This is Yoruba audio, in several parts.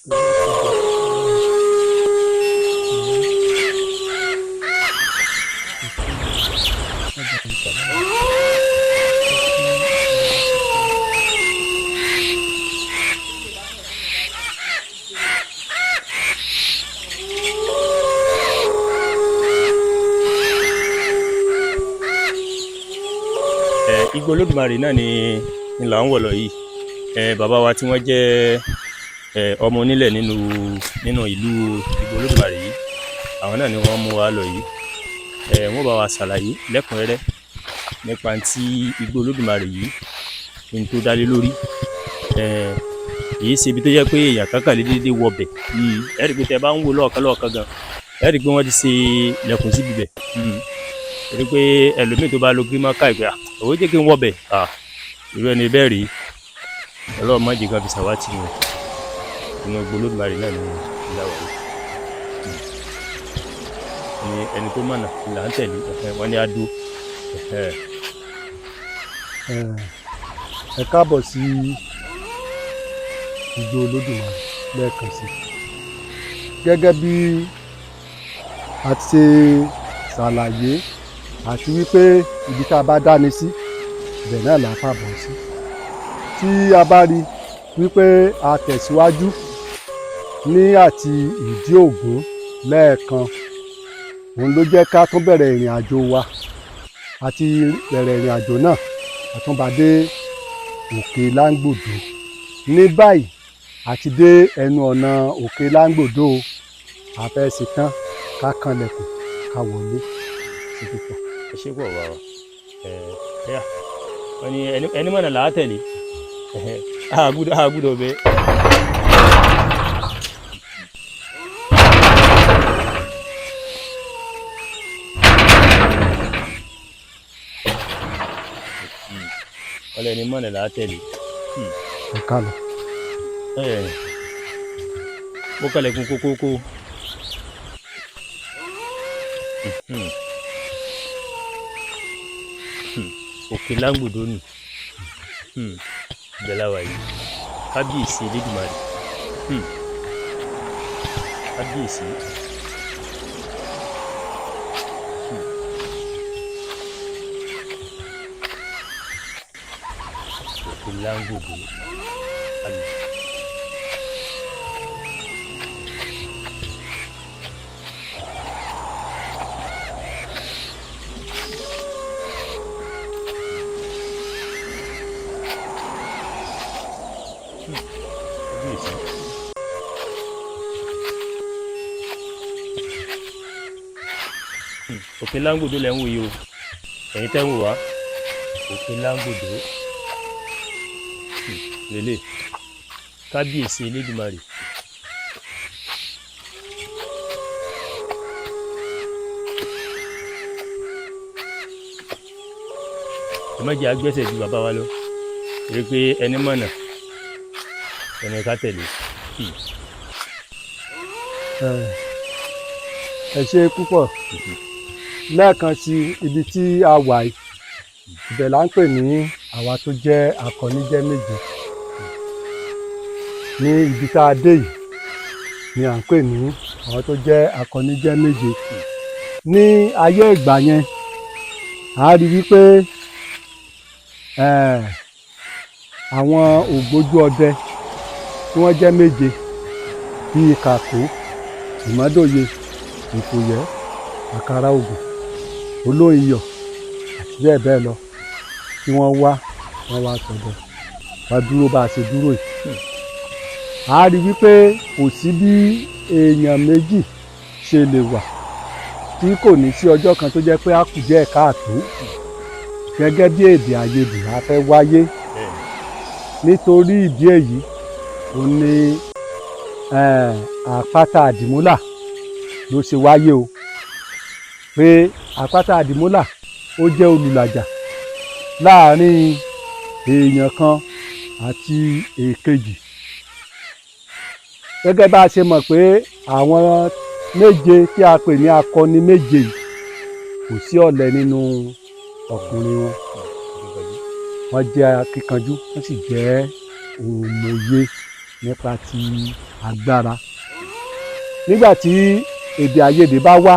Igbó Olódùmarè náà ni là ń wọ̀ lọ yìí. Bàbá wa tí wọ́n jẹ́ ọmọ onílẹ̀ nínú ìlú Igbó Olódùmarè yìí, àwọn náà ni wọ́n mú wa lọ yìí. Wọ́n bá wa ṣàlàyé lẹ́kùnrẹ́rẹ́ nípa tí Igbó Olódùmarè yìí ní tó dálé lórí. Èyí ṣe ibi tó jẹ́ pé èèyàn kankan lè dédé wọbẹ̀ yìí. Ẹ rí i pé tẹ́ bá ń wò lọ́ọ̀kan gan, ẹ rí i pé wọ́n ti ṣe ilẹ̀kùn síbi bẹ̀. Ẹ rí i pé ẹlòmíì tó bá lo gírímọ́kà ìpè òun jẹ́ kí n wọbẹ̀ irú ẹni bẹ́ẹ̀ rí Ọlọ́run má jẹ́ kan fi ṣàwátì wọn. Inú Igbó Olódùmarè náà ni ìlà wà yìí. Ẹni tó mọ̀nà là ń tẹ̀lé, wọ́n ní á dó. Ẹ káàbọ̀ sí Igbó Olódùmarè lẹ́ẹ̀kan sí. Gẹ́gẹ́ bí a ti ṣe ṣàlàyé àti wípé ibi tá a bá dáni sí ibẹ̀ náà là á fàbọ̀ sí. Tí a bá rí wípé a tẹ̀síwájú ní àti ìdí Ògún lẹ́ẹ̀kan, òun ló jẹ́ ká tún bẹ̀rẹ̀ ìrìn àjò wa. Àti bẹ̀rẹ̀ ìrìn àjò náà a tún bá dé Òkè Láńgbòdo. Ní báyìí a ti dé ẹnu ọ̀nà Òkè Láńgbòdo. A fẹ́ ṣe tán ká kanlẹ̀kùn ká wọlé. Ẹ ṣé pọ̀ wá o. Wọ́n ní ẹni mọ̀nà là á tẹ̀lé. Àgùdọ̀ bẹ́ẹ̀. Wọ́n lẹ́ni mọ̀nà là á tẹ̀lé. Ẹ ká lọ. Mo kalẹ̀kùn kókókó. Òkè Láńgbòdo nù. Ibẹ̀ la wà yìí. Kábíyèsí Elédùmarè. Kábíyèsí. Òkè Láńgbòdo. Òkè Láńgbòdo lẹ́ ń wò yìí o. Ẹ̀yin tẹ́ ń wò wá. Òkè Láńgbòdo. Lélẹ̀. Kábíyèsí Elédùmarè. Ẹ má jẹ́ agbẹ́sẹ̀ ju bàbá wa lọ. Rí i pé ẹni mọ̀nà ẹni ká tẹ̀lé. Ẹ ṣé púpọ̀. Lẹ́ẹ̀kan sí ibi tí a wà yìí, ibẹ̀ là ń pè ní àwa tó jẹ́ akọni-jẹ́ méje. Ní ibi tá a dé yìí ni à ń pè ní àwọn tó jẹ́ akọni-jẹ́ méje. Ní ayé ìgbà yẹn, a rí wípé àwọn ògbójú ọdẹ tí wọ́n jẹ́ méje bíi Kàkó, Ìmọ́dòye, Ìfòyẹ́, Àkàrà Ògùn, Olóyin Iyọ̀ àti bẹ́ẹ̀ bẹ́ẹ̀ lọ tí wọ́n wá sọ́dọ̀ wá dúró bá a ṣe dúró yìí. A rí wípé kò sí bí èèyàn méjì ṣe lè wà tí kò ní sí ọjọ́ kan tó jẹ́ pé a kù díẹ̀ káàtó gẹ́gẹ́ bí èdè àìyedè a fẹ́ wáyé. Nítorí ìdí èyí ó ní àpáta Àdìmúlà ló ṣe wáyé o, pé àpáta Àdìmúlà ó jẹ́ olùlàjà láàrin èèyàn kan àti èkejì. Gẹ́gẹ́ bá a ṣe mọ̀ pé àwọn méje tí a pè ní akọni méje yìí kò sí ọ̀lẹ nínú ọkùnrin wọn. Wọ́n jẹ́ akíkanjú, wọ́n sì jẹ́ òmòye nípa ti agbára. Nígbà tí èdè àìyedè bá wá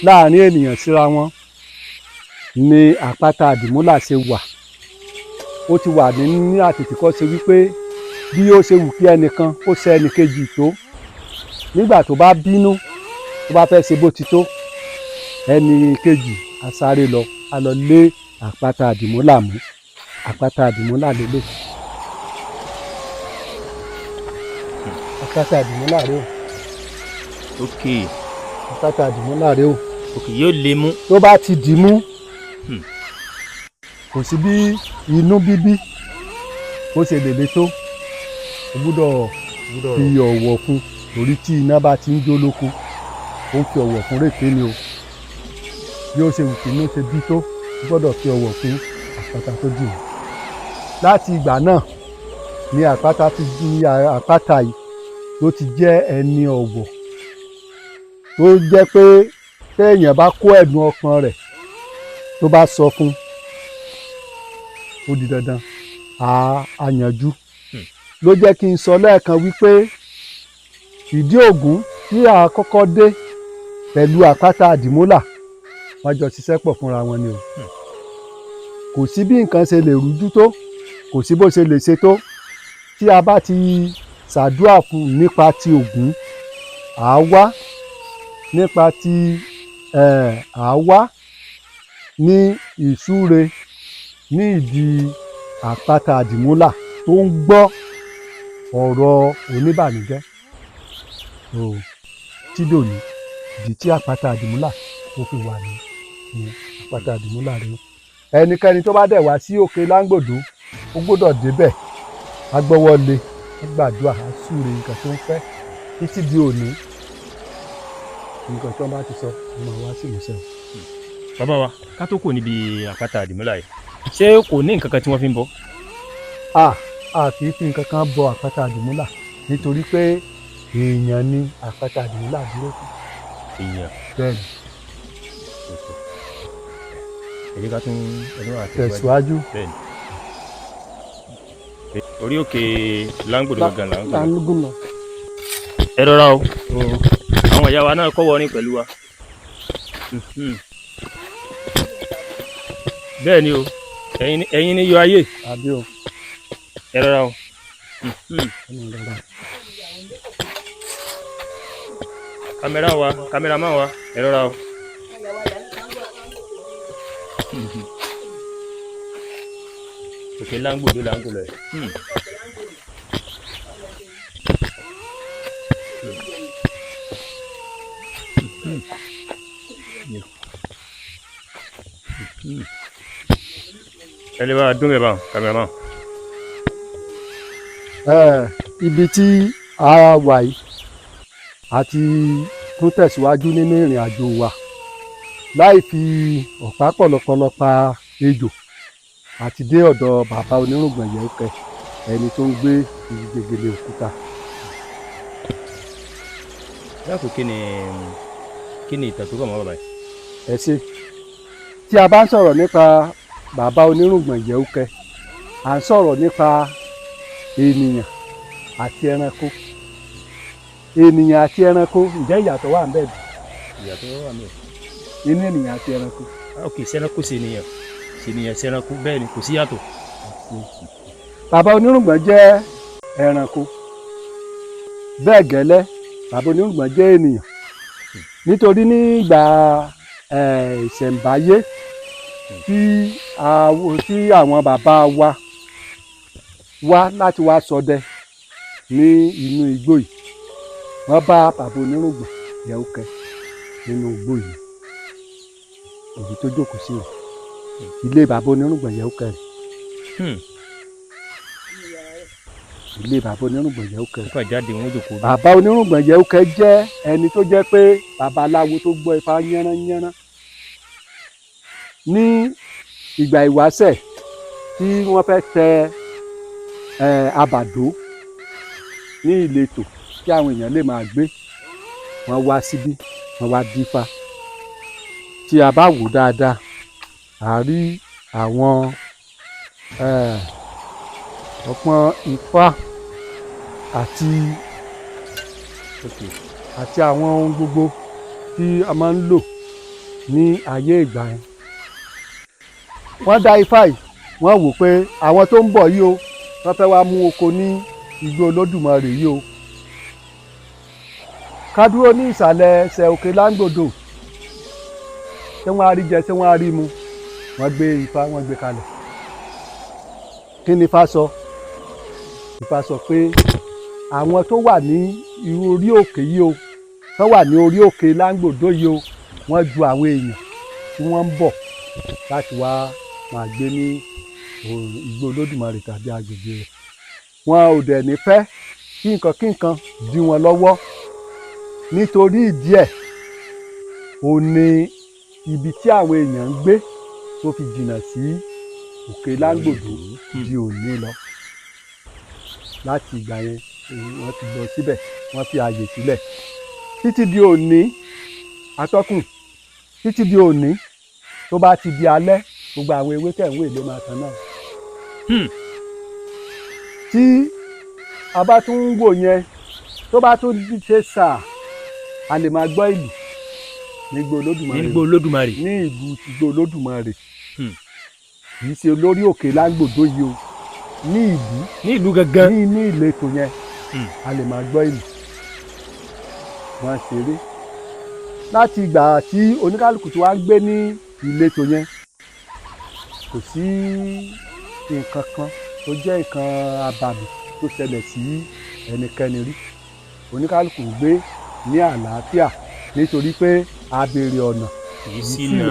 láàrin ènìyàn síra wọn ni àpáta àdìmúlà ṣe wà. Ó ti wà ní àtètèkọ́ṣe wípé bí ó ṣe wù kí ẹnìkan ó ṣe ẹnìkejì tó, nígbà tó bá bínú tó bá fẹ́ ṣe bó ti tó, ẹnì kejì á sáré lọ á lọ lé àpáta àdìmúlà mú. Àpáta àdìmúlà lélẹ̀. Àpáta àdìmúlà rè o. ok Àpáta àdìmúlà rè o. ok yóò lè mú. Tó bá ti dì mú kò sí bí inú bíbí ó ṣe lè le tó, o gbúdọ̀ fi ọ̀wọ̀ fún, torí tí iná bá ti ń jó lóko ó ń fi ọ̀wọ̀ fún rèké ni o. Bí ó ṣe wù kí inú ṣe bí tó, o gbọ́dọ̀ fi ọ̀wọ̀ fún àpáta tó dì mú. Láti ìgbà náà ni àpáta yìí ló ti jẹ́ ẹni ọ̀wọ̀, tó jẹ́ pé téèyàn bá kó ẹ̀dùn ọkàn rẹ̀ tó bá sọ fún, ó di dandan á yanjú. Ló jẹ́ kí n sọ lẹ́ẹ̀kan wípé ìdí Ògún tí a kọ́kọ́ dé pẹ̀lú àpáta àdìmúlà wọ́n jọ ṣiṣẹ́ pọ̀ fúnra wọn ni o. Kò sí bí nǹkan ṣe lè rújú tó, kò sí bó ṣe lè ṣe tó, tí a bá ti ṣàdúrà fún nípa ti Ògún àá nípa ti àá ní ìsúre ní ìdí àpáta àdìmúlà tó ń gbọ́ ọ̀rọ̀ oníbànújẹ́. Tídòní ìdí tí àpáta àdìmúlà tó fi wà ní àpáta àdìmúlà rèé. Ẹnikẹ́ni tó bá dẹ̀ wá sí òkè Láńgbòdo ó gbọ́dọ̀ débẹ̀, á gbọ́wọ́ lé, á gbàdúrà, á súre nǹkan tó ń fẹ́ títí di òní. Nǹkan tó bá ti sọ ó máa wá sí ìmúṣẹ. Bàbá wa ká tó kò níbi àpáta àdìmúlà yìí, ṣé kò ní nǹkan kan tí wọ́n fi ń bọ? A kì í fi nǹkan kan bọ àpáta àdìmúlà nítorí pé èèyàn ni àpáta àdìmúlà dúró fún. Èèyàn. Bẹ́ẹ̀ni. Èyí ká tún ẹnu tẹ̀síwájú. Bẹ́ẹ̀ni. Orí òkè Láńgbòdo gangan là ń gùn lọ. Ẹ rọra o, àwọn ìyá wa náà kọ́ wọrin pẹ̀lú wa. Bẹ́ẹ̀ ni o, ẹ̀yin ni yọ ayé. Àbí o. Ẹ rọra o. Kámẹ́rámàn wa, ẹ rọra o. Òkè Láńgbòdo là ń gùn lọ ẹ̀. Ẹ lè bá a dún bẹ́ẹ̀ bá kámẹ́rámàn. Ibi tí a wà yìí a ti tún tẹ̀síwájú nínú ìrìn àjò wa láì fi ọ̀pá pọ̀lọpọ̀lọ pa ejò, àti dé ọ̀dọ̀ bàbá onírùngbọ̀n Yẹ̀úkẹ́, ẹni tó ń gbé ibi Gegele Òkúta. Dákun kí ni ìtàn tó kàn mọ́ bàbá yìí? Ẹ ṣé. Tí a bá ń sọ̀rọ̀ nípa bàbá onírùngbọ̀n Yẹ̀úkẹ́, à ń sọ̀rọ̀ nípa ènìyàn àti ẹranko. Ènìyàn àti ẹranko, ǹjẹ́ ìyàtọ̀ wà ń bẹ̀ bí? Ìyàtọ̀ wà ń bẹ̀. Inú ènìyàn àti ẹranko. Ok, sẹ́ranko ṣènìyàn, ṣènìyàn sẹ́ranko, bẹ́ẹ̀ ni kò sí yàtọ̀. Bàbá onírùngbọ̀n jẹ́ ẹranko, bẹ́ẹ̀ gẹ́lẹ́ bàbá onírùngbọ̀n jẹ́ ènìyàn. Nítorí nígbà ìṣẹ̀ǹbáyé tí àwọn bàbá wa wá láti wá ṣọdẹ ní inú igbó yìí, wọ́n bá bàbá onírùngbọ̀n Yẹ̀úkẹ́ nínú igbó yìí. Èyí tó jókòó sí rẹ̀, ilé bàbá onírùngbọ̀n Yẹ̀úkẹ́ rẹ̀. Ilé bàbá onírùngbọ̀n Yẹ̀úkẹ́ rẹ̀. Ó kàn jáde wọn jókòó. Bàbá onírùngbọ̀n Yẹ̀úkẹ́ jẹ́ ẹni tó jẹ́ pé babaláwo tó gbọ́ ifá yánranyánran. Ní ìgbà ìwáṣẹ̀ tí wọ́n fẹ́ tẹ àbàdó ní ìletò kí àwọn èèyàn lè máa gbé, wọ́n wá síbí, wọ́n wá dífá. Tí a bá wò dáadáa, a rí àwọn ọpọ́n ifá àti àwọn ohun gbogbo tí a máa ń lò ní ayé ìgbà yẹn. Wọ́n dá ifá yìí, wọ́n wò pé àwọn tó ń bọ̀ yìí o, wọ́n fẹ́ wá mú oko ní igbó Olódùmarè yìí o. Ká dúró ní ìsàlẹ̀ ẹsẹ̀ òkè Láńgbòdo, ṣé wọ́n á rí jẹ, ṣé wọ́n á rí mu? Wọ́n gbé ifá, wọ́n gbé kalẹ̀. Kí ni ifá sọ? Ifá sọ pé àwọn tó wà ní orí òkè yìí o, tó wà ní orí òkè Láńgbòdo yìí o, wọ́n ju àwọn èèyàn tí wọ́n ń bọ̀ láti wá máa gbé ní igbó Olódùmarè tàbí agbègbè rẹ̀. Wọn ò dẹ̀ ní fẹ́ kí nǹkan dí wọn lọ́wọ́. Nítorí ìdí ẹ̀, ò ní ibi tí àwọn èèyàn ń gbé tó fi jìnnà sí òkè Láńgbòdo di òní lọ. Láti ìgbà yẹn wọ́n ti lọ síbẹ̀, wọ́n fi ààyè sílẹ̀ títí di òní. Atọ́kùn, títí di òní tó bá ti di alẹ́, gbogbo àwọn ewé tẹ̀ ń wò ló máa tán náà. Tí a bá tún ń wò yẹn, tó bá tún ṣe sáà, a lè máa gbọ́ ìlù ní igbó Olódùmarè, ní ìlú igbó Olódùmarè. Kì í ṣe lórí òkè Láńgbòdo yìí o, ní ìlú gangan, ní ìletò yẹn, a lè máa gbọ́ ìlù. Wọ́n ṣeré láti ìgbà tí oníkálùkù tí wàá gbé ní ìletò yẹn. Kò sí nǹkan kan tó jẹ́ nǹkan abàmì tó ṣẹlẹ̀ sí ẹnikẹ́ni rí. Oníkálùkù ń gbé ní àlàáfíà nítorí pé a béèrè ọ̀nà yìí ṣìnà.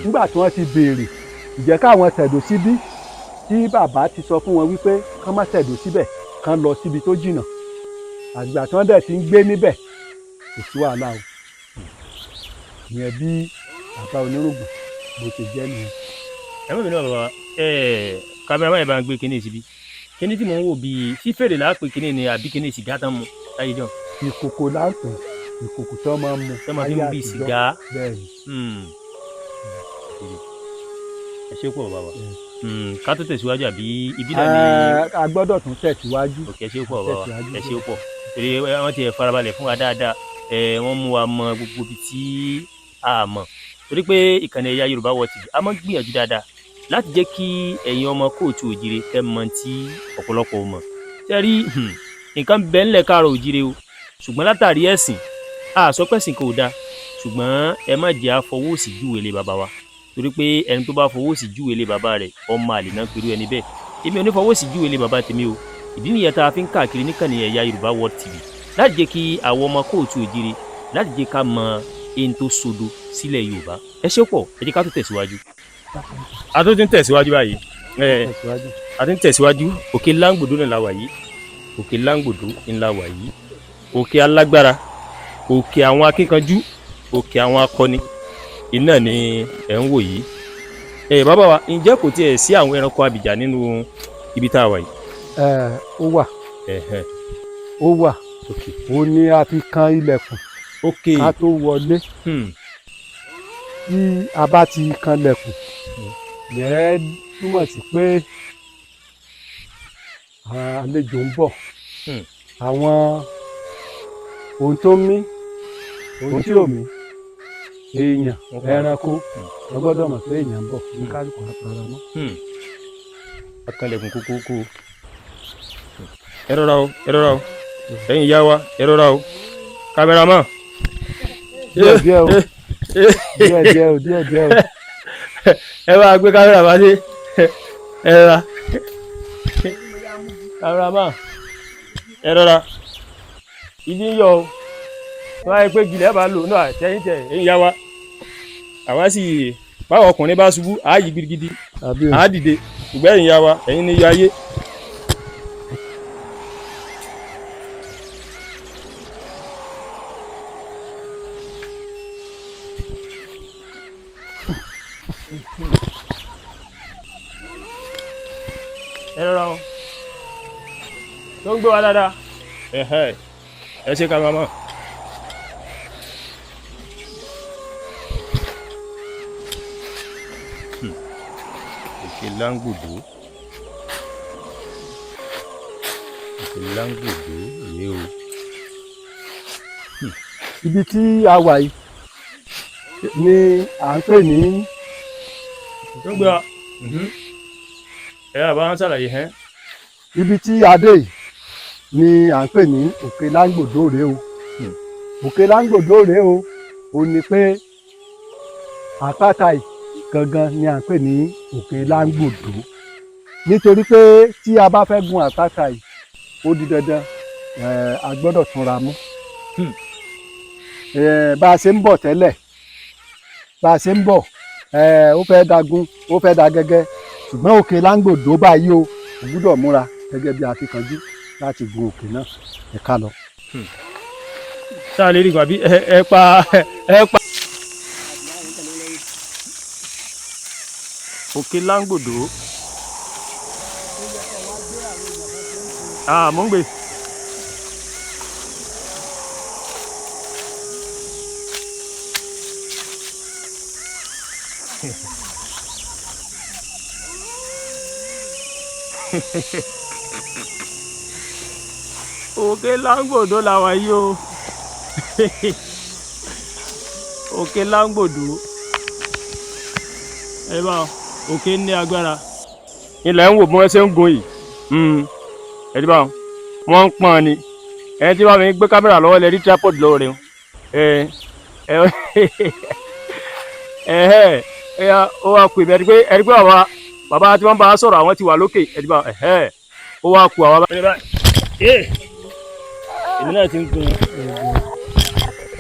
Nígbà tí wọ́n ti béèrè, ìjẹ́ káwọn tẹ̀dó síbí, tí bàbá ti sọ fún wọn wípé kán má tẹ̀dó síbẹ̀, kán lọ síbi tó jìnnà. Àgbà tí wọ́n dẹ̀ ti ń gbé níbẹ̀, kò sí wàhálà o. Ìyẹn bí bàbá onírùngbọ̀n bó ṣe jẹ́ nìyẹn. Ẹ mọ̀ mi náà bàbá, kámẹ́rà máa bá ń gbé kinní síbí. Kinní tí mò ń wò bíi fífèrè láàpè kinní ni àbí kinní sìgá tán mu láyé jọ. Ìkòkò láǹpẹ̀, ìkòkò tó máa ń mu. Tó máa fi ń bí sìgá. Bẹ́ẹ̀ni. Ẹ ṣé pọ̀ bàbá. Ká tó tẹ̀síwájú àbí ibi náà ni. A gbọ́dọ̀ tún tẹ̀síwájú. Òkè ẹ ṣé pọ̀ bàbá, ẹ ṣé pọ̀. Torí wọ́n ti farabalẹ̀ fún wa dáadáa. Wọ́n mú wa mọ gbogbo ibi tí a mọ̀. Torí pé ìkànnì Ẹ̀yà Yorùbá World TV a máa ń gbìyànjú dáadáa láti jẹ́ kí ẹ̀yin ọmọ kóòtù òjìrè kẹ́ mọ̀ tí ọ̀pọ̀lọpọ̀ mọ̀. Ṣé rí nǹkan bẹ́ẹ̀ ńlẹ̀ káàrọ̀ òjìrè o, ṣùgbọ́n látàrí ẹ̀sìn a sọ pé ẹ̀sìn kò dáa, ṣùgbọ́n ẹ má jẹ́ àfọwọ́ sí júwe lé bàbá wa, torí pé ẹni tó bá fọwọ́ sí júwe lé bàbá rẹ̀ ọmọ àlè náà pẹ̀lú ẹni bẹ́ẹ̀. Èmi ò ní fọwọ́ sí júwe lé bàbá tèmi o. Ìdí nìyẹn tá a fi ń káàkiri níkànnì Ẹ̀yà Yorùbá World TV láti jẹ́ kí àwọn ọmọ kóòtù òjìrè láti jẹ́ ká mọ ẹni tó sodo sílẹ̀ Yorùbá. Ẹ ṣé pọ̀, ẹ jẹ́ ká tó tẹ̀síwájú. A tó ti ń tẹ̀síwájú báyìí. A ti ń tẹ̀síwájú. Òkè Láńgbòdo náà la wà yìí. Òkè Láńgbòdo ńlá wà yìí. Òkè alágbára, òkè àwọn akíkanjú, òkè àwọn akọni, iná ni ẹ̀ ń wò yìí. Bàbá wa, ǹjẹ́ kò tiẹ̀ sí àwọn ẹranko abìjà nínú ibi tá a wà yìí? Ó wà. Ó wà. Ó ní a fi kan ilẹ̀kùn ká tó wọlé. Tí a bá ti kan ilẹ̀kùn, yẹn túmọ̀ sí pé àlejò ń bọ̀. Àwọn ohun tó ń mí, ohun tí ò mí, èèyàn, ẹranko, wọ́n gbọ́dọ̀ mọ̀ pé èèyàn ń bọ̀ ní kálukú àpárá mọ́. Akànlẹ̀kùn kókókó. Ẹ rọra o, ẹ rọra o. Ẹ̀yin ìyá wa, ẹ rọra o. Kámẹ́rámà. Díẹ̀ o, díẹ̀ o. Ẹ bá gbé kámẹ́rà bá dé. Ẹ rọra. Kámẹ́rámà. Ẹ rọra. Ìdí ń yọ o. Wọ́n á yẹ pé gilẹ̀ bá lò náà tẹ́yìn tẹ̀ ẹ̀yin ìyá wa. Àwa sì báwọn ọkùnrin bá ṣubú, àá yí gidigidi, àá dìde. Ṣùgbọ́n ẹ̀yin ìyá wa, ẹ̀yin ni iyọ̀ ayé. Ẹ rọra o. Tó ń gbé wa dáadáa. Ẹ ṣe ká màmá. Òkè Láńgbòdo. òkè láńgbòdo rèé o. ibi tí a wà yìí ni à ń pè ní. tó gbé wa ẹ àbá wọn ṣàlàyé hẹ́n. ibi tí a dé yìí ni à ń pè ní òkè láńgbòdo rèé o. òkè láńgbòdo rèé o. ó ní pé àpáta yìí gangan ni à ń pè ní òkè láńgbòdo nítorí pé tí a bá fẹ́ gun àpáta yìí ó di dandan a gbọ́dọ̀ túnra mú. bá a ṣe ń bọ̀ tẹ́lẹ̀ bá a ṣe ń bọ̀ ó fẹ́ dagun ó fẹ́ da gẹ́gẹ́ ṣùgbọ́n òkè láńgbòdo báyìí o kò gbúdọ̀ múra gẹ́gẹ́ bí akíkanjú láti gun òkè náà ẹ ká lọ. tá a lè rí gbàbí ẹ pa. òkè láńgbòdo mò ń gbé. òkè láńgbòdo làwa yìí o. òkè láńgbòdo ẹ bá òkè ní agbára. ilẹ̀ ń wò bí wọ́n ṣe ń gun yìí ẹ ti bá wọn ń pọ́n ni ẹni tí wọ́n fi gbé kámẹ́rà lọ́wọ́ lẹ rí tripod lọ́wọ́ rẹ̀ ó wá kú ìbí ẹni pé bàbá tí wọ́n bá sọ̀rọ̀ àwọn ti wà lókè ẹ ti bá ó wá kú àwọn bá. èmi náà ti ń gun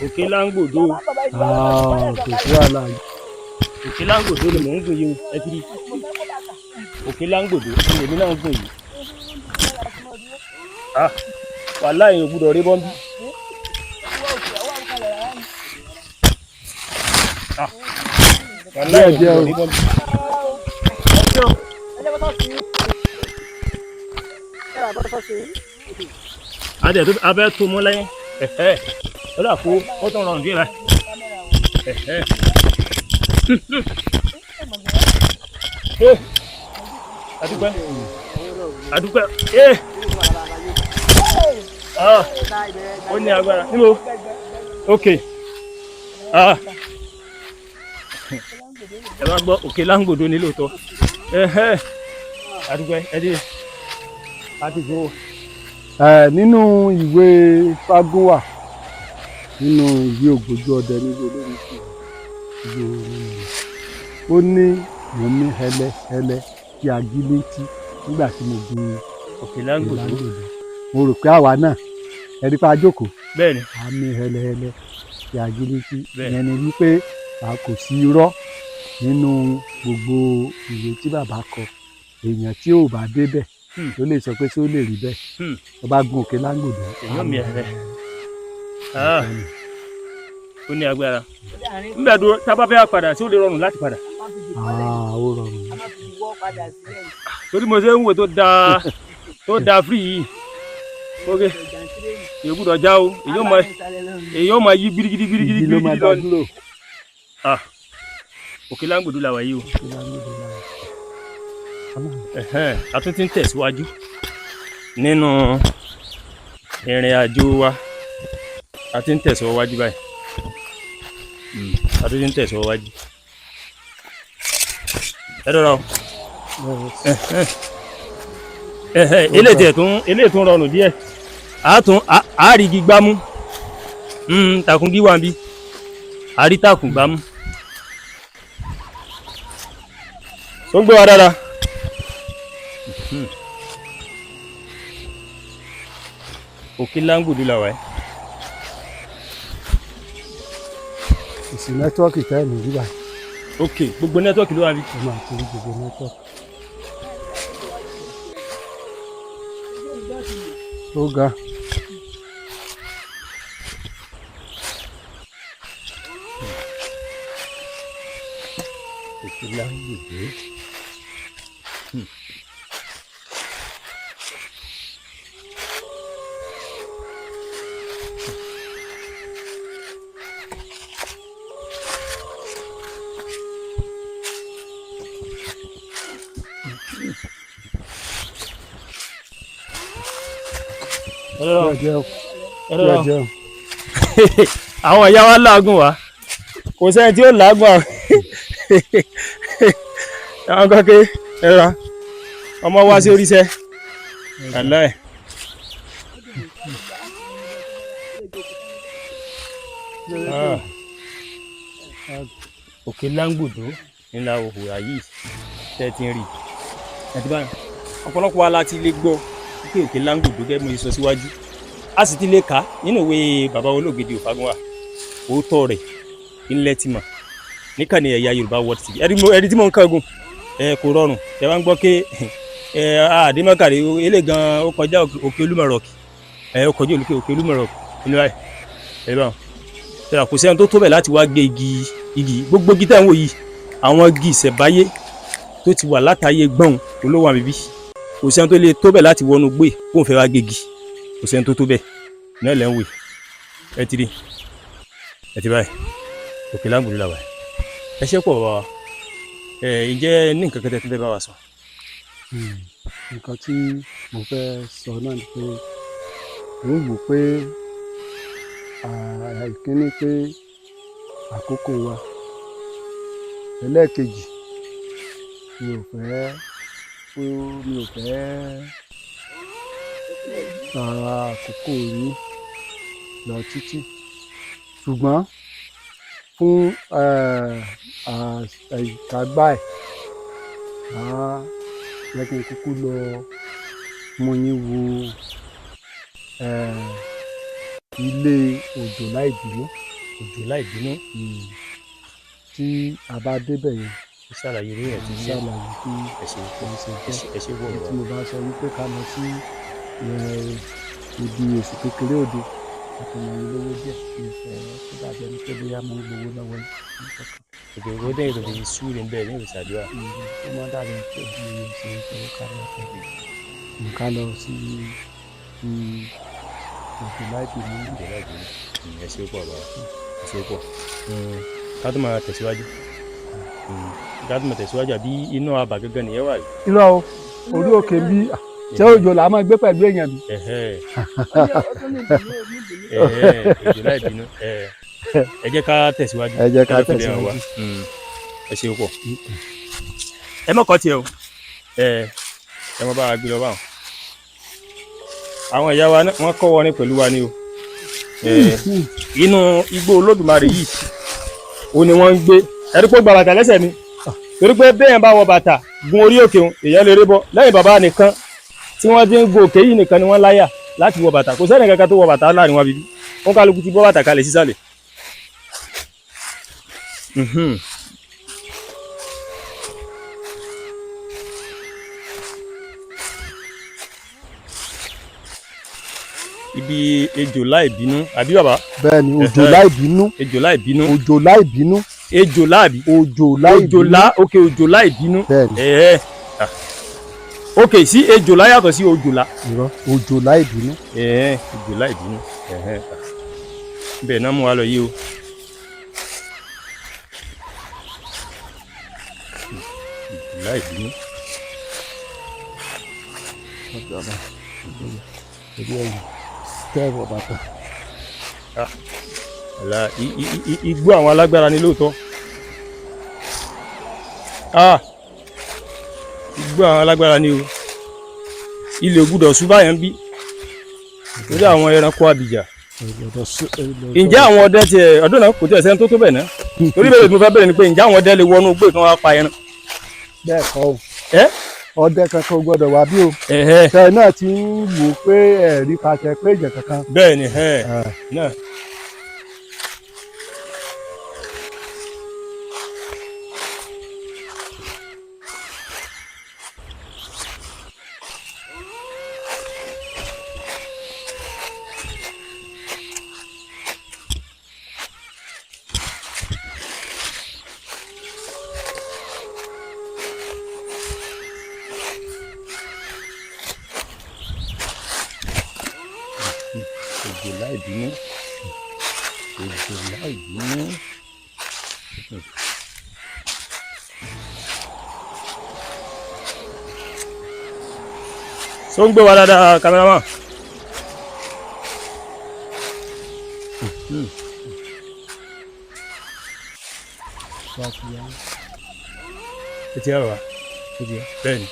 òkè láńgbòdo. kò sí wàhálà yìí. òkè láńgbòdo ni mò ń gùn yìí ẹ ti rí òkè láńgbòdo ni èmi náà ń gùn yìí. wàhálà yìí ò gbúdọ̀ rí bọ́m̀bì. wàhálà yìí ò gbúdọ̀ rí bọ́m̀bì. adé tó abẹ́ tó mú lẹ́yìn ó dà kó ó tún rọrùn díẹ̀ báyìí. adúpẹ́ adúpẹ́ ó ní agbára níbo ok ẹ bá gbọ́ òkè láńgbòdo ní lóòótọ́ adúpẹ́ ẹ dé àti gbó. nínú ìwé Fágúnwà nínú ìwé Ògbójú Ọdẹ níbi olórí ìlú ó ní mo mí hẹlẹhẹlẹ kí agílétí nígbà tí mo gun òkè láńgbòdo. mo rò pé àwa náà ẹni pa jókòó bẹ́ẹ̀ni a mí hẹlẹhẹlẹ kí agílétí ìyẹn ni wípé a kò sí irọ́ nínú gbogbo ìwé tí bàbá kọ èèyàn tí ò bá débẹ̀ ló lè sọ pé ṣé ó lè rí bẹ́ẹ̀ tó bá gun òkè láńgbòdo. èèyàn mi ẹ̀rẹ́ ó ní agbára nígbà tó tábà fẹ́ padà sí ó lè rọrùn láti padà. ó rọrùn. torí mo ṣe ń wò tó da free yìí ok èyí gbúdọ̀ já o èyí ó máa yí gbirigidi lọ ni. òkè láńgbòdo làwà yìí o. a tún ti ń tẹ̀síwájú nínú ìrìn àjò wa a ti ń tẹ̀síwájú báyìí a tún ti ń tẹ̀síwájú ẹ dọ́ra o eléyìí tún rọrùn díẹ̀ àárigi gbámú takùngí wà ń bí àrítakùn gbámú tó ń gbé wa dáadáa. òkè láńgbòdo làwà ẹ́. ìsìn nẹ́tíwọ́ọ̀kì tẹ́ mi rí báyìí. ok gbogbo nẹ́tíwọ́ọ̀kì ló wà bí. ó máa torí gbogbo nẹ́tíwọ́ọ̀kì. ó ga. òkè láńgbòdo. àwọn ìyá wa láàgùn wa kò sẹ́ni tí ó láàgùn àwọn kọ́kẹ́ ẹ̀rọ ọmọ wá sí oríṣẹ́ aláì. Òkè Láńgbòdo ńlá òhùrà yìí tẹ́ ti ń rí àti báyìí ọ̀pọ̀lọpọ̀ wa la ti lè gbọ́ pé Òkè Láńgbòdo gẹ́gẹ́ bí mo sọ síwájú a sì ti lè kà á nínú ìwé bàbá Olóògbédé Òfagúnwà òótọ́ rẹ̀ ńlẹ̀ ti mọ̀ níkànnì Ẹ̀yà Yorùbá World TV ẹ̀rí tí mò ń kángun kò rọrùn ẹ wá ń gbọ́ pé àdèmọ́kàrí ilé gan ó kọjá Òkè Olúmọ̀rọ̀kì ó kọjá Òkè Olúmọ̀rọ̀kì nínú ẹ̀ báwọn tẹ̀lá kò sẹ́ni tó tó bẹ̀ láti wá gbé igi gbogbo igi tẹ̀ ń wò yìí àwọn igi ìṣẹ̀báyé tó ti wà látàyè gbọ̀n olówó àbíbí kò sẹ́ni tó lè tó bẹ̀ láti wọnú gbé kó n fẹ́ wá gbé igi kò sẹ́ni tó tó bẹ̀ náà lẹ́ ń wè ẹ ti rí ẹ ti báyìí Òkè Láńgbòdo làwà ẹ ṣe pọ̀ wá ǹjẹ́ ní nǹkan kẹtẹ tó fẹ́ bá wa sọ. nǹkan tí mo fẹ́ sọ náà ni pé mo ń wò pé ìkíní pé àkókò wa ẹlẹ́ẹ̀kejì mi ò fẹ́ àkókò yìí lọ títí ṣùgbọ́n fún ìkágbá ẹ̀ jẹ́ kí n kúkú lọ mú yín wo ilé Òjòlá Ìbínú. Òjòlá Ìbínú. tí a bá débẹ̀ yẹn ṣàlàyé rẹ̀ ti ṣàlàyé bí ẹ̀ṣẹ̀ wọ̀ wá. tí mo bá sọ wípé ká lọ sí ibi Èṣù Kékeré Odò àti ọmọ mi lówó díẹ̀ kí n fẹ́ tó dàbí ẹni pé bóyá mo ń gbowó lọ́wọ́ yìí. Òjòlá dé ìròyìn súre ń bẹ̀ ní ìṣàdúrà. ó máa dàbí pé bí mo ṣe ń fẹ́ ká lọ sí Òjòlá Ìbínú. Òjòlá Ìbínú ẹ̀ṣẹ̀ pọ̀ bá ẹ̀ṣẹ̀ pọ̀ ká tó máa tẹ̀síwájú àbí inú abà gángan nìyẹn wà yìí. irọ́ o orí òkè ń bí ṣé Òjòlá máa gbé pẹ̀lú èèyàn bí. Òjòlá Ìbínú ẹ jẹ́ ká tẹ̀síwájú. ẹ ṣe pọ̀ ẹ mọ̀kọ́ tiẹ̀ o ẹ mọ̀ bá a gbé lọ báwọn. àwọn ìyá wa wọ́n kọ́ wọrin pẹ̀lú wa ni o inú igbó Olódùmarè yìí ó ní wọ́n ń gbé ẹ̀rí pé gba bàtà lẹ́sẹ̀ mi torí pé bẹ́ẹ̀ bá wọ bàtà gun orí òkè òun èèyàn lè rí bọ́ lẹ́yìn bàbá nìkan tí wọ́n ti ń gun òkè yìí nìkan ni wọ́n láyà láti wọ bàtà kò sẹ́ni kankan tó wọ bàtà láàrin wọn bíbí wọn kálukú ti bọ́ bàtà kalẹ̀ sísàlẹ̀. ibi Òjòlá Ìbínú àbí bàbá. bẹ́ẹ̀ni Òjòlá Ìbínú. Òjòlá Ìbínú. Òjòlá Ìbínú. Òjòlá àbí. Òjòlá Ìbínú. òkè Òjòlá Ìbínú. bẹ́ẹ̀ni. ok sí Òjòlá yàtọ̀ sí Òjòlá. irọ́ Òjòlá Ìbínú. Òjòlá Ìbínú bẹ́ẹ̀ náà mú wa lọ yìí o. Òjòlá Ìbínú. tẹ́wọ̀ bàtà. igbó àwọn alágbára ni lóòótọ́. igbó àwọn alágbára ni o. ilé ògbúdọ̀ ṣùgbọ́n àyàn ń bí lórí àwọn ẹranko abìjà. ǹjẹ́ àwọn ọdẹ tiẹ̀ ọdún náà kò tiẹ̀ sẹ́ni tó tó bẹ̀ náà torí bẹ́ẹ̀ ni mo fẹ́ bẹ̀rẹ̀ ni pé ǹjẹ́ àwọn ọdẹ lè wọnú gbé kí wọ́n pa ẹran. bẹ́ẹ̀ kọ́ o ọdẹ kankan ò gbọdọ̀ wá bí o tẹ náà ti ń wò pé ẹ̀rí pàṣẹ pé ìjẹ kankan. bẹ́ẹ̀ ni náà. Òjòlá Ìbínú. Òjòlá Ìbínú. So ń gbé wa dáadáa kámẹ́rámà. Etí ẹ̀ wá bẹ́ẹ̀ ni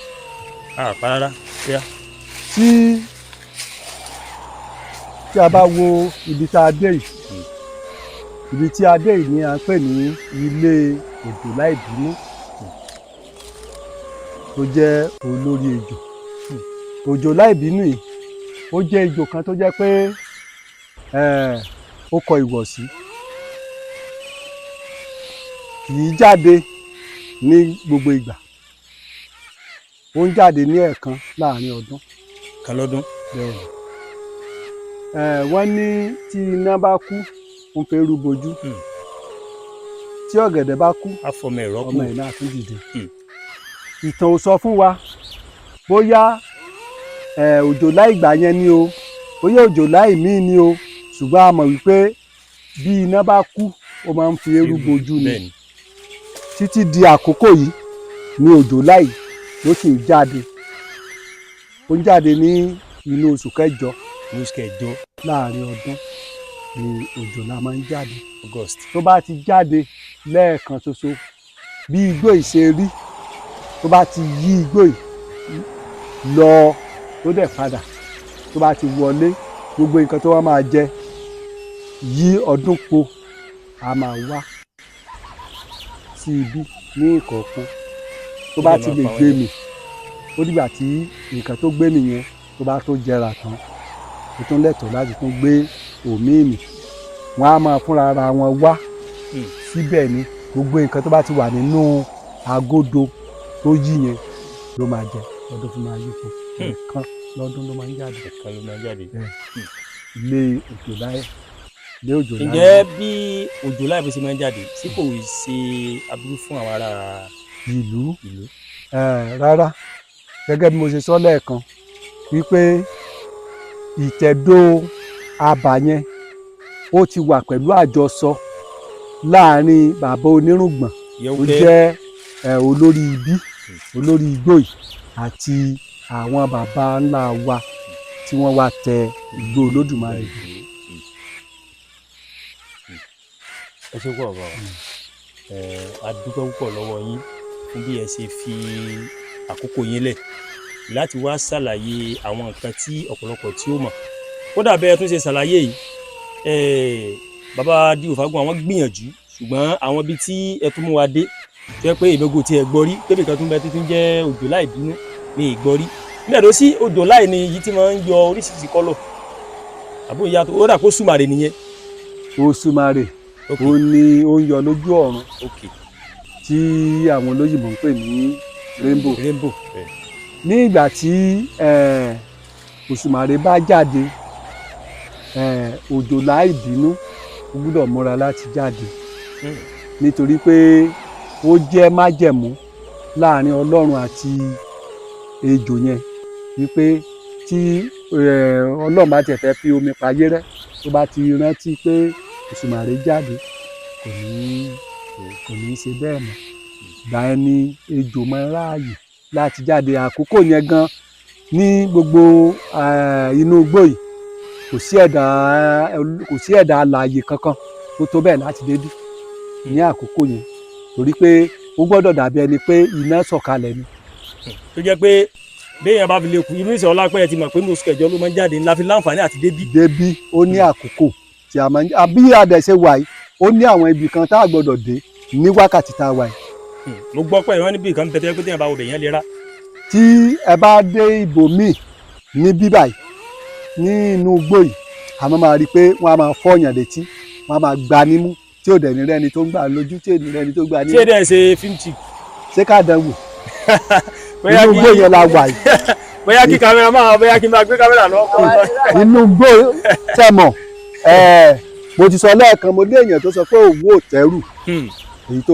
pa rárá yá. tí a bá wo ibi tá a dé yìí, ibi tí a dé yìí ni à ń pè ní ilé òjòlá ìbínú tó jẹ́ olórí ejò. Òjòlá ìbínú yìí ó jẹ́ ejò kan tó jẹ́ pé ó kọ ìwọ̀sí, kì í jáde ní gbogbo ìgbà, ó ń jáde ní ẹ̀ẹ̀kan láàrin ọdún. Kan lọ́dún. Bẹ́ẹ̀ni. Wọ́n ní tí iná bá kú ó ń fẹ́ rú bojú, tí ọ̀gẹ̀dẹ̀ bá kú afọmọ ẹ̀rọ kù, ọmọ ẹ̀ náà tún dìde. Ìtàn ò sọ fún wa bóyá òjòlá ìgbà yẹn ni o, bóyá òjòlá ìmíì ni o, ṣùgbọ́n a mọ̀ wípé bí iná bá kú ó máa ń fi eérú bojú ni. Títí di àkókò yìí ni òjòlá yìí ló sì ń jáde. Ó ń jáde ní inú oṣù kẹjọ. Oṣù kẹjọ. Láàrin ọdún ni òjòlá máa ń jáde. August. Tó bá ti jáde lẹ́ẹ̀kan ṣoṣo bí igbó yìí ṣe rí, tó bá ti yí igbó yìí lọ tó dẹ̀ padà, tó bá ti wọlé, gbogbo nǹkan tó wá máa jẹ yí ọdún po a máa wá sí ibi ní ìkọ̀ọ̀kan. Tó bá ti lè gbé mì, ó dìgbà tí nǹkan tó gbé mì yẹn tó bá tó jẹrà tán, ó tún lẹ́tọ̀ọ́ láti tún gbé òmíì mì. Wọ́n á máa fúnra ara wọn wá síbẹ̀ ni. Gbogbo nǹkan tó bá ti wà nínú agodo tó yí yẹn ló máa jẹ lọ́dún fún máa yípo. Ẹ̀ẹ̀kan lọ́dún ló máa ń jáde. Ẹ̀ẹ̀kan ló máa ń jáde. Ilé òjòlá ẹ̀. Ilé òjòlá ẹ̀. Ǹjẹ́ bí òjòlá ìbí ṣe máa ń jáde sí kò ṣe aburú fún àwọn ará ìlú? Rárá, gẹ́gẹ́ bí mo ṣe sọ lẹ́ẹ̀kan wípé ìtẹ̀dó abà yẹn ó ti wà pẹ̀lú àjọsọ láàrin bàbá onírùngbọ̀n tó jẹ́ olórí ibí, olórí igbó yìí àti àwọn bàbá ńlá wa tí wọ́n wá tẹ Igbó Olódùmarè. Ẹ ṣé púpọ̀ bàbá, a dúpẹ́ púpọ̀ lọ́wọ́ yín fún bí ẹ ṣe fi àkókò yín lẹ̀ láti wá ṣàlàyé àwọn nǹkan tí ọ̀pọ̀lọpọ̀ tí ó mọ̀. Kódà bẹ́ẹ̀ tún ṣe ṣàlàyé yìí, bàbá D.O. Fágúnwà wọ́n gbìyànjú, ṣùgbọ́n àwọn ibi tí ẹ tún mú wa dé tó yẹ pé ìmẹ́gò tí ẹ gbọ́ rí pé nìkan tún bẹ títí jẹ́ òjòlá ìbínú ní ìgbọ́ rí. Nígbà tó sí òjòlá yìí ni èyí tí máa ń yọ oríṣiríṣi kọ́lọ̀ àbó ìyàtọ̀, ó dà kó sùmàrè nìyẹn. Òṣùmàrè ó ní ó ń yọ lójú ọ̀run tí àwọn olóyìnbó ń pè ní rainbow. Ní ìgbà tí òṣùmàrè bá jáde, òjòlá ìbínú ó gbúdọ̀ múra láti jáde nítorí pé ó jẹ́ májẹ̀mú láàrin Ọlọ́run àti ejò yẹn wípé tí Ọlọ́run bá tiẹ̀ fẹ́ fi omi payé rẹ́, tó bá ti rántí pé òṣùmàrè jáde kò ní ṣe bẹ́ẹ̀ mọ́. Ìgbà yẹn ni ejò máa ń ráàyè láti jáde. Àkókò yẹn gan ní gbogbo inú igbó yìí kò sí ẹ̀dá alààyè kankan tó tó bẹ́ẹ̀ láti débí ní àkókò yẹn, torí pé ó gbọ́dọ̀ dàbí ẹni pé iná sọ̀kalẹ̀ ni. Tó jẹ́ pé béèyàn bá fi lè kú inú ìṣẹ̀ Ọlápẹ́yẹ ti mọ̀ pé ní oṣù kẹjọ ló máa ń jáde ńlá fi láǹfààní àti débí. Débí ó ní àkókò tí a máa ń àbí àdẹ̀ṣe wà yìí, ó ní àwọn ibì kan tá a gbọ́dọ̀ dé ní wákàtí tá a wà yìí. Mo gbọ́ pé ìwọ́n níbi kan pẹ̀tẹ́ pé téèyàn bá wo bẹ̀yẹn lè rá. Tí ẹ bá dé ibòmíì ní bíbà yìí ní inú igbó yìí, a máa rí i pé wọ́n á máa fọ́ọ̀yàn létí, wọ́n á máa gbá nímú tí ò dẹ̀ ní rẹ́ni tó ń gbà lójú, tí ò ní rẹ́ni tó gbà nímú. Tí èdè ṣe fíìmù. Ṣé ká dán wò? Inú igbó yẹn la wà yìí. Bóyá kí kámẹ́rà máa bóyá kí n máa gbé kámẹ́rà lọ. Inú igbó tẹ̀mọ̀ mo ti sọ lẹ́ẹ̀kan, mo ní èèyàn tó sọ pé òwú ò tẹ́rù, èyí tó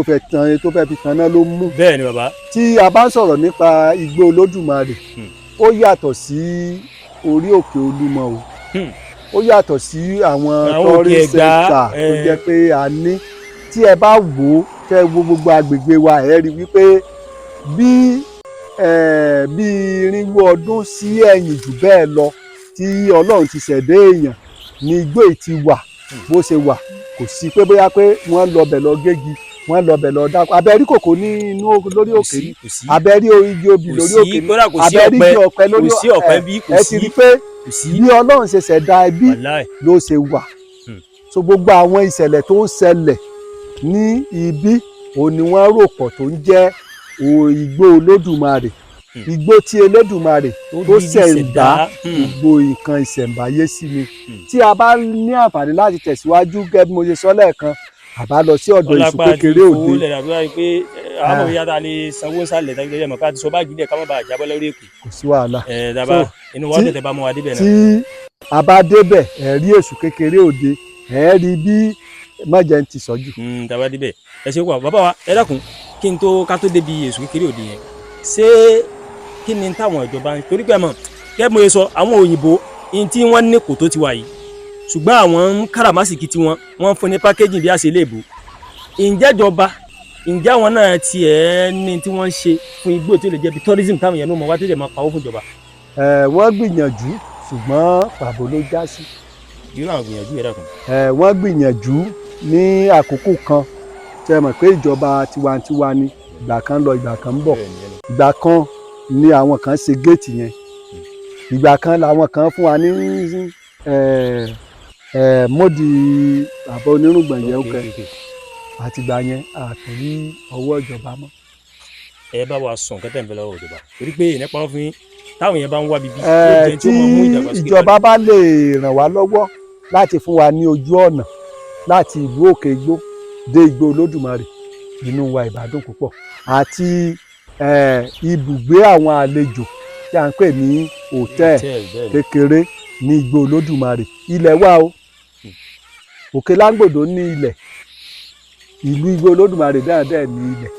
fẹ́ fi tanná ló mú. Bẹ́ẹ̀ ni bàbá. Tí a bá ń sọ̀rọ̀ nípa Igbó Olódùmarè, ó yàtọ̀ sí orí òkè Olúmọ o, ó yàtọ̀ sí àwọn tourist center tó jẹ́ pé a ní. Tí ẹ bá wò ó, tẹ́ wo gbogbo agbègbè wa, ẹ rí wípé bí irínwó ọdún sí ẹ̀yìn jù bẹ́ẹ̀ lọ tí Ọlọ́run ti ṣẹ̀dá èèyàn ní igbó yìí ti wà bó ṣe wà kò sí pé bóyá pé wọ́n lọ bẹ̀ lọ gégi wọ́n lọ bẹ̀ lọ dáko abẹ́rí kòkó ní inú lórí òkè ní abẹ́rí igi obì lórí òkè ní abẹ́rí igi ọ̀pẹ lórí ẹ ti rí pé bí Ọlọ́run ṣe ṣẹ̀dá ẹbí ló ṣe wà so gbogbo àwọn ìṣẹ̀lẹ̀ tó ń ṣẹlẹ̀ ní ibi òun ni wọ́n rò pọ̀ tó ń jẹ́ igbó Olódùmarè igbó tí Elédùmarè tó ṣẹ̀dá gbogbo nǹkan ìṣẹ̀ǹbáyé sí ni tí a bá ní àǹfààní láti tẹ̀síwájú gẹ́gẹ́ bí mo ṣe sọ lẹ́ẹ̀kan àbá lọ sí ọ̀dọ̀ Èṣù Kékeré Òde. àwọn ìyá ta lè sanwó nsàlẹ̀ tàbí ẹ̀mọ̀ ká ti sọ báàgì dẹ̀ ká má bàa jábọ́ lórí èkó. kò sí wàhálà. dábàá inú wa tètè bá mú wa débẹ̀ náà. tí a bá débẹ̀ ẹ̀ rí Èṣù Kékeré Òde ẹ̀ rí bí mọ̀jẹ̀ ń ti sọ́jú. tàbá débẹ̀ ẹ ṣe wà bàbá wa ẹ dákun kí n tó ká tó débi Èṣù Kékeré Òde yẹn ṣé kí ni táwọn ìjọba torí pé mọ̀ kẹ́ mo sọ àwọn òyìnbó ní tí wọ́n ní kò tó ti wà yìí ṣùgbọ́n àwọn káràmásìkì tí wọ́n fún ní pákéjì bí a ṣe léèbó ìjẹ́jọba ǹjẹ́ àwọn náà tiẹ̀ ní tí wọ́n ń ṣe fún igbó tí ó lè jẹ́ bí tourism táwọn èèyàn náà mọ̀ wá tó lè máa pawó fún ìjọba. wọ́n gbìyànjú ṣùgbọ́n pàbó ló já sí. irú àwọn gbìyànjú yẹn dàkún. wọ́n gbìyànjú ní àkókò kan tẹ́ mọ̀ pé ìjọba tiwantiwa ni ìgbà kan lọ ìgbà kan ń bọ̀ ìgbà kan ni àwọn kan ṣe géètì yẹn ìgbà kan làwọn kan fún wa ní mọ́dì àbọ̀ onírùngbọ̀n yẹn ó kẹ́ àtìgbà yẹn àtúrí ọwọ́ ìjọba mọ́. ẹ bá wa sùn kẹtẹ ń bẹ lọ́wọ́ ìjọba torí pé ìnípa wọn fún táwọn yẹn bá ń wá bíbí. tí ìjọba bá lè ràn wá lọ́wọ́ láti fún wa ní ojú ọ̀nà láti ìlú Òkè Igbó dé Igbó Olódùmarè inú wa ìbádùn púpọ̀ àti ibùgbé àwọn àlejò tí a ń pè ní hòtẹ́ẹ̀lì kékeré ní Igbó Olódùmarè ilẹ̀ wa o Òkè Láńgbòdo ní ilẹ̀ ìlú Igbó Olódùmarè dáadáa ní ilẹ̀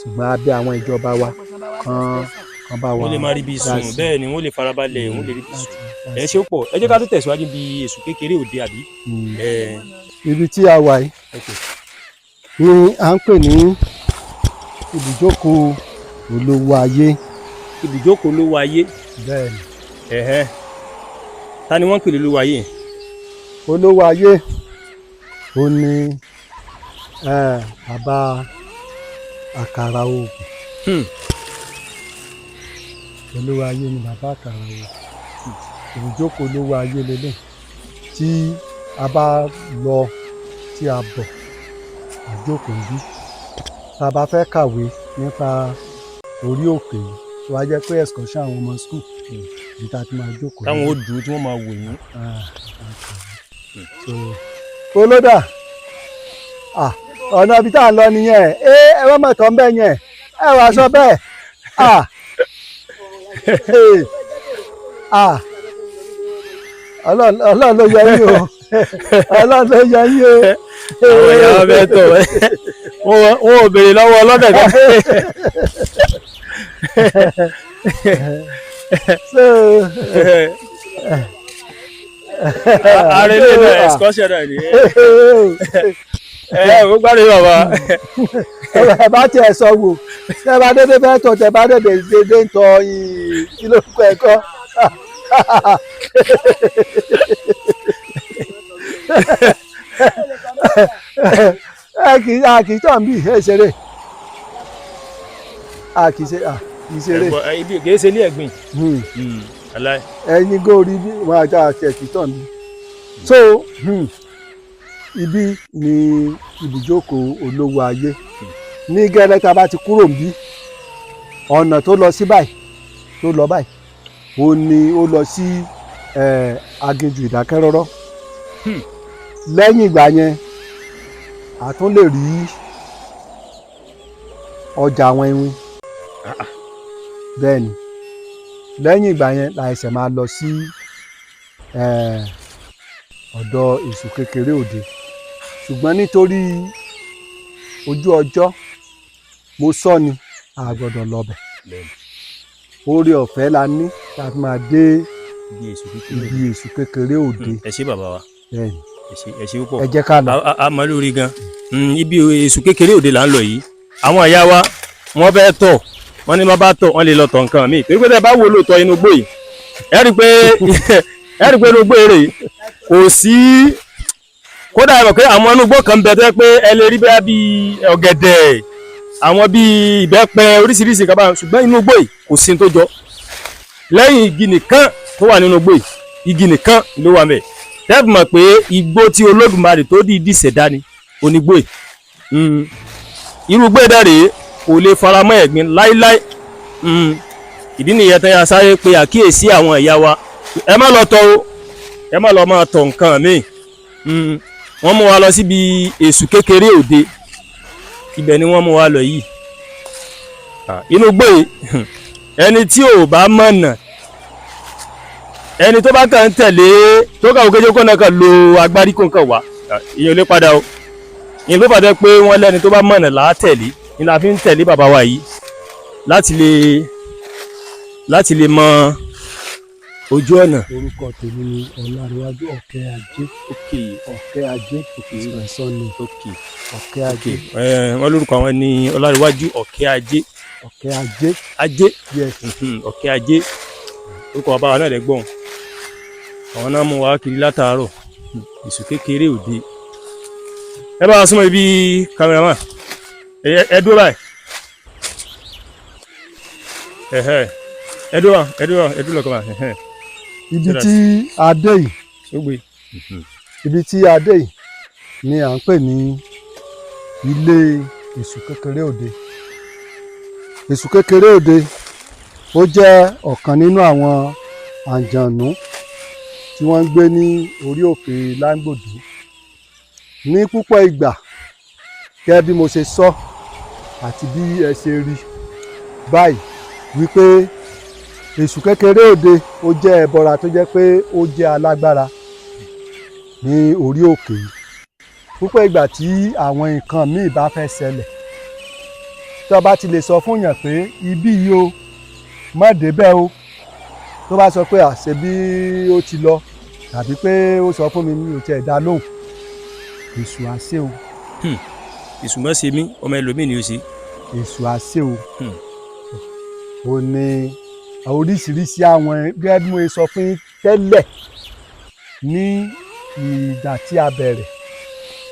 ṣùgbọ́n abẹ́ àwọn ìjọba wa kan bá wa. wọ́n lè má rí bí sùn bẹ́ẹ̀ ni wọ́n lè farabalẹ̀ wọ́n lè rí bí sùn ẹ ṣe pọ̀ ẹ jẹ́ ká tó tẹ̀síwájú bí Èṣù Kékeré Òde àbí. ibi tí a wà yìí ni à ń pè ní ibùjókòó olówó ayé. ibùjókòó olówó ayé. bẹ́ẹ̀ni. ta ni wọ́n ń pè lólówó ayé. olówó ayé ó ní bàbá àkàrà oògùn. olówó ayé ni bàbá àkàrà oògùn. ibùjókòó olówó ayé lélẹ̀ tí a bá lọ tí a bọ̀ àjókòó bí tá a bá fẹ́ kàwé nípa orí òkè yìí tó wá jẹ́ pé excursion àwọn ọmọ school ní ta ti máa jókòó. táwọn ó dùn tí wọ́n máa wò yín. olódà ọ̀nà ibi tá à ń lọ nìyẹn ẹ wọ́n mọ̀ tọ́ ń bẹ̀ yẹn ẹ wàá sọ bẹ́ẹ̀ ọlọ́run ló yẹ yín o ọlọ́run ló yẹ yín o. àwọn ìyàwó bẹ́ẹ̀ tọ̀ wọ́n ò béèrè lọ́wọ́ ọlọ́dẹ̀ kan. ààrẹ ilé náà excursion náà ni ó gbádùn bàbá. ẹ bá tiẹ̀ sọ wò tẹ bá dédé fẹ́ tọ̀ tẹ bá dédé ń tọ kí ló kọ ẹ̀kọ́. a kì í tọ̀ ń bì ẹ ṣeré a kì í ṣeré. kì í ṣe ilé ẹ̀gbìn. ẹyin góòrí bí wọn àjà àti ẹ̀kì tọ̀ ń bì. so ibi ni ibùjókòó olówó ayé ní gẹ́lẹ́ tá a bá ti kúrò níbí ọ̀nà tó lọ sí báyìí tó lọ báyìí ó ní ó lọ sí aginjù ìdákẹ́rọ́rọ́ lẹ́yìn ìgbà yẹn a tún lè rí ọjà àwọn iwin bẹ́ẹ̀ ni lẹ́yìn ìgbà yẹn la ẹsẹ̀ máa lọ sí ọ̀dọ̀ Èṣù Kékeré Òde ṣùgbọ́n nítorí ojú ọjọ́ mo sọ ni a gbọ́dọ̀ lọ́bẹ̀ oore ọ̀fẹ́ la ní láti máa dé ibi Èṣù Kékeré Òde. ẹ ṣé bàbá wa ẹ ṣé púpọ̀ ẹ jẹ́ ká lọ. a mọ̀ lórí gan ibi Èṣù Kékeré Òde là ń lọ yìí àwọn ìyá wa wọ́n fẹ́ tọ̀ wọ́n ní wọ́n bá tọ̀ wọ́n lè lọ tọ̀ nǹkan míì torí pé tẹ́ bá wò lóòótọ́ inú gbó yìí ẹ rí i pé inú gbó èrè yìí kò sí kódà ẹ mọ̀ pé àwọn inú igbó kan bẹ tó yẹ pé ẹ lè rí bẹ́ẹ̀ bí ọ̀gẹ̀dẹ̀ àwọn bíi ìbẹ́pẹ oríṣiríṣi kan báyìí ṣùgbọ́n inú igbó yìí kò sí tó jọ lẹ́yìn igi nìkan tó wà nínú igbó yìí igi nìkan ló wà mẹ́ tẹ́ẹ̀bù mọ̀ pé igbó tí Olódùmarè tó dìídì ṣẹ̀dá ni onígbó yìí irú igbó ẹ̀dá rèé kò lè faramọ́ ẹ̀gbin láíláí ìdí nìyẹn tẹ́ ya sáré pé àkíyèsí àwọn ìyá wa ẹ má lọ tọ̀ o ẹ má lọ máa tọ̀ nǹkan míì wọ́n mú wa lọ síbi èṣù kékeré òde ibẹ̀ ni wọ́n mú wa lọ yìí inú igbó yìí ẹni tí ò bá mọ̀nà ẹni tó bá kàn ń tẹ̀lé tó kàn òkèjì kó náà kàn lo agbárí kó kàn wá ìyẹn ò lè padà o ìyẹn ló fàdé pé wọ́n lẹ́ni tó bá mọ̀nà là á tẹ̀lé ni la fi ń tẹ̀lé bàbá wa yìí láti lè mọ ojú ọ̀nà. orúkọ tèmi ni Ọláníwájú Ọ̀kẹ́ Ajé. Ọ̀kẹ́ Ajé ìsọ̀nsọ́ ni Ọ̀kẹ́ Ajé. wọ́n lórúkọ àwọn ní Ọláníwájú Ọ̀kẹ́ Ajé. Ọ̀kẹ́ Ajé. Ajé. Yes. Ọ̀kẹ́ Ajé orúkọ bàbá wa náà lẹ́gbọ̀n àwọn náà mú wa kiri látàárọ̀ èṣù kékeré òde. ẹ bá wa súnmọ́ ibi cameraman ẹ dúró báyìí ẹ dúró lọ́kọ̀ báyìí. ibi tí a dé yìí ibi tí a dé yìí ni à ń pè ní ilé èṣù kékeré òde. Èṣù kékeré òde ó jẹ́ ọ̀kan nínú àwọn àǹjànú tí wọ́n ń gbé ní orí òkè Láńgbòdú. Ní púpọ̀ ìgbà gẹ́gẹ́ bí mo ṣe sọ àti bí ẹ ṣe rí báyìí wípé èṣù kékeré òde ó jẹ́ ẹbọra tó jẹ́ pé ó jẹ́ alágbára ní orí òkè yìí. Púpọ̀ ìgbà tí àwọn nǹkan míì bá fẹ́ ṣẹlẹ̀ tó bá ti lè sọ fún yàn pé ibí yìí o má débẹ̀ o tó bá sọ pé àṣẹ bí ó ti lọ tàbí pé ó sọ fún mi ní o tiẹ̀ dá lóhùn èṣù àṣẹ o. èṣù mọ́ ṣe mí ọmọ ẹlòmíì ni ó ṣe. èṣù àṣẹ o. ó ní oríṣiríṣi àwọn gẹ́gẹ́ bí mo sọ fún yín tẹ́lẹ̀ ní ìgbà tí a bẹ̀rẹ̀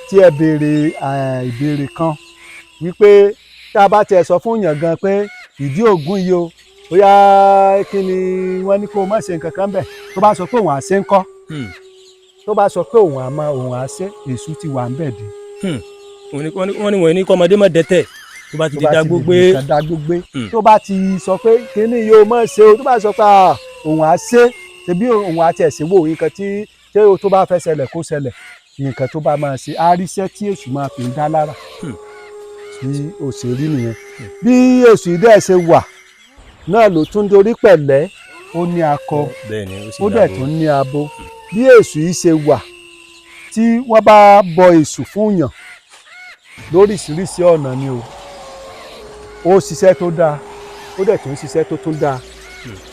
tí ẹ béèrè ìbéèrè kan wípé tá a bá tiẹ̀ sọ fún yàn gan pé ìdí ògún yìí o bóyá kí ni wọ́n ní kó o má ṣe nǹkan kan bẹ̀ tó bá sọ pé òun àṣẹ ń kọ́ tó bá sọ pé òun àṣẹ èṣù ti wà ń bẹ̀ dé. wọ́n ní wọ́n ní kọ́ ọmọdé má dẹ́tẹ̀ tó bá ti di dágbógbé tó bá ti sọ pé kíní yóò má ṣe o tó bá sọ pé òun àṣẹ ṣebí òun àti ẹ̀sìn wò nǹkan tí tó bá fẹ́ ṣẹlẹ̀ kó ṣẹlẹ̀ nǹkan tó bá máa ṣe àríṣẹ́ tí èṣù máa fi ń dá lára tí òṣèré nìyẹn. bí èṣù ìdẹ́ ṣe wà náà ló tún dorí pẹ̀lẹ́ ó ní akọ ó dẹ̀ tún ní abo. bí èṣù yìí ṣe wà tí wọ́n bá bọ èṣù fún yàn lóríṣiríṣi ọ̀nà ni o ó ṣiṣẹ́ tó dáa ó dẹ̀ tún ṣiṣẹ́ tó tún dáa.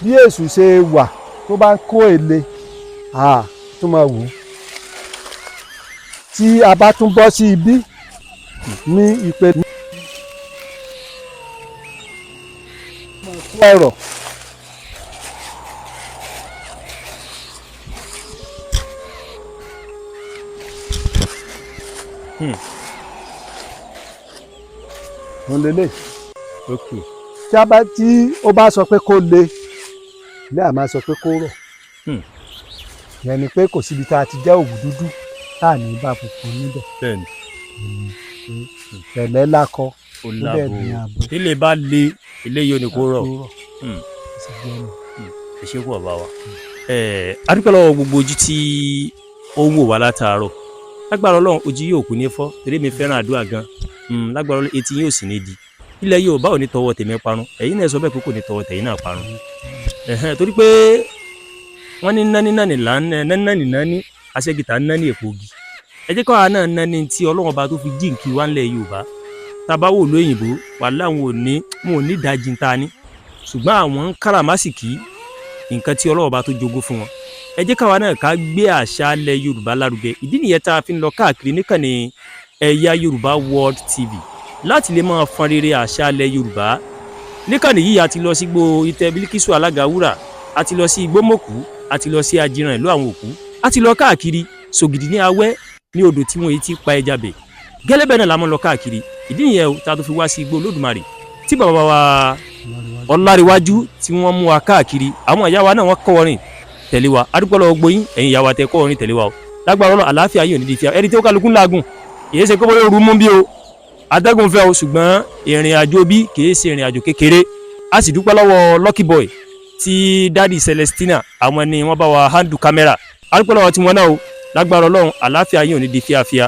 bí èṣù ṣe wà tó bá kó èlé tó máa wù ú. tí a bá tún bọ́ sí ibí ní ìpele ọ̀rọ̀ òun lélẹ̀ tí ó bá sọ pé kó le ilé àmà sọ pé kó rọ̀ yẹn ni pé kò síbi tá a ti jẹ́ òwú dúdú tá à ní bá funfun níbẹ̀ tẹ̀lẹ́ lákọ ó dẹ̀ ní abo. ilé bá le eléyìí ò ní kó rọ̀ ẹ ṣe kú ọba wa. a dúpẹ́ lọ́wọ́ gbogbo ojú tí ó ń wò wá látàárọ̀ lágbára Ọlọ́run ojú yóò kú ní fọ́ torí mi fẹ́ràn àdúrà gan lágbára Ọlọ́run etí yóò sì ní di ilẹ̀ Yorùbá ò ní tọwọ́ tèmi parun ẹ̀yin náà sọ bẹ́ẹ̀ pé kò ní tọwọ́ tẹ̀yin náà parun torí pé wọ́n ní nání aṣẹ́gìtà nání èpògi ẹ jẹ́ káwa náà nání tí Ọlọ́run ọba tó fi jíǹkí wá ńlẹ̀ Yorùbá tabawo lóyìnbó wàhálà wọn ò ní ìdajì ta ni ṣùgbọ́n àwọn ń káràmásìkì nǹkan tí Ọlọ́run ọba tó jogún fún wọn ẹ jẹ́ káwa náà ká gbé àṣà ilẹ̀ Yorùbá lárugẹ ìdí nìyẹn tá a fi ń lọ káàkiri níkànnì Ẹ̀yà Yorùbá World TV láti lè máa fọn rere àṣà ilẹ̀ Yorùbá níkànnì yìí a ti lọ sí gbó Ìtẹ́ Bílíkísù Alágàwúrà a ti lọ sí Igbómòkú a ti lọ sí Ajíran ìlú àwọn òkú a ti lọ káàkiri Sògìdì ní Awẹ́ ní odò tí wọ́n yìí ti pa ẹja bẹ̀ gẹ́lẹ́ bẹ́ẹ̀ náà la máa ń lọ káàkiri ìdí nìyẹn tá a tó fi wá sí igbó Olódùmarè tí bàbá wa Ọláríwájú tí wọ́n mú wa káàkiri àwọn ìyá wa náà wọ́n kọ́ orin tẹ̀lé wa adúpẹ́ lọ́wọ́ gbóyin ẹ̀yin ìyá wa tẹ kọ́ orin tẹ̀lé wa o lágbára Ọlọ́run àlàáfíà yìí ò ní di fíà ẹni tí ó kálukú ńlágùn kìí ṣe kóbó yóò rú mú bí o atẹ́gùn fẹ́ o ṣùgbọ́n ìrìn àjò bí kìí ṣe ìrìn àjò kékeré a sì dúpẹ́ lọ́wọ́ Lucky Boy tí dádì Celestina àwọn ni wọ́n bá wa handle camera adúpẹ́ lọ́wọ́ tí wọ́n náà o lágbára Ọlọ́run àlàáfíà yìí ò ní di fíàfíà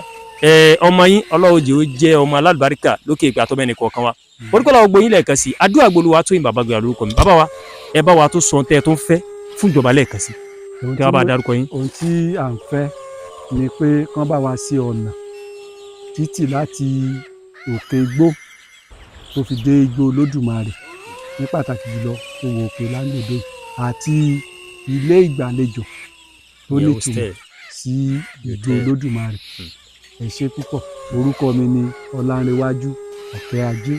ọmọ yín Ọlọ́run jẹ́ ó jẹ́ ọmọ alálùbáríkà lókè ìpè àtọ́mẹ́ni kọ̀ọ̀kan wa orúkọ làwọn gbóyin lẹ́ẹ̀kan sí adúlá gbolúwa tó yin bàbá gbé àlórúkọ mi bàbá wa ẹ bá wa tó sọ tẹ́ ẹ tó ń fẹ́ fún ìjọba lẹ́ẹ̀kan sí kí wọ́n bá dárúkọ yín. ohun tí à ń fẹ́ ni pé kán bá wa sí ọ̀nà títì láti òkè igbó tó fi dé igbó Olódùmarè ní pàtàkì jùlọ owó òkè Láńlòdò àti ilé ìgbàlejò tó nítumọ̀ sí igbó Olódùmarè ẹ ṣé púpọ̀ orúkọ mi ni Ọláńrewájú Ọ̀kẹ́ Ajé.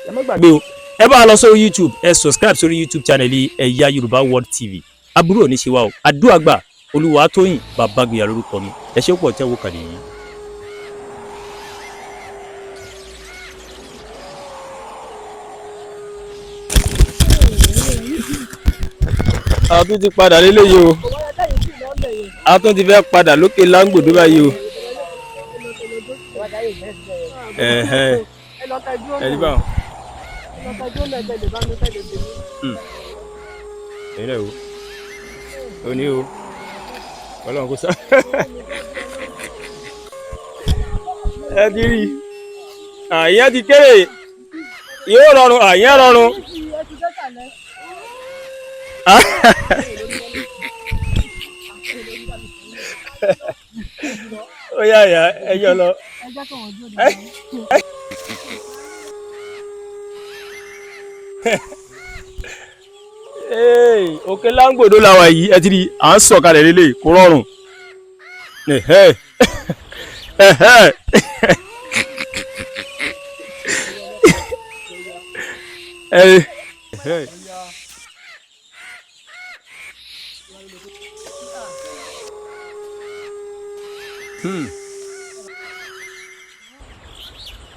ẹ má gbàgbé o ẹ bá a lọ sórí YouTube ẹ subscribe sórí YouTube channel Ẹ̀yà Yorùbá World TV àbúrò ní ṣe wa o àdúrà gbà Olúwatóyìn bàbá gbé àlórúkọ mi ẹ ṣé pọ̀ tẹ́wọ́ kàdé yìí. a tún ti padà lélẹ́yìí o a tún ti fẹ́ padà lókè Láńgbòdo báyìí o. ẹni báwọn. ẹ̀yin náà o ò ní o Ọlọ́run kò sá. ẹ ti rí àyẹ́ ti kéré yóò rọrùn àyẹ́ rọrùn. ó yá yá ẹjọ́ lọ. òkè Láńgbòdo làwà yìí ẹ ti rí à ń sọ̀kalẹ̀ lélẹ̀ kó rọrùn.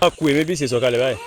a kú èmi bí ṣe sọ̀kalẹ̀ báyìí.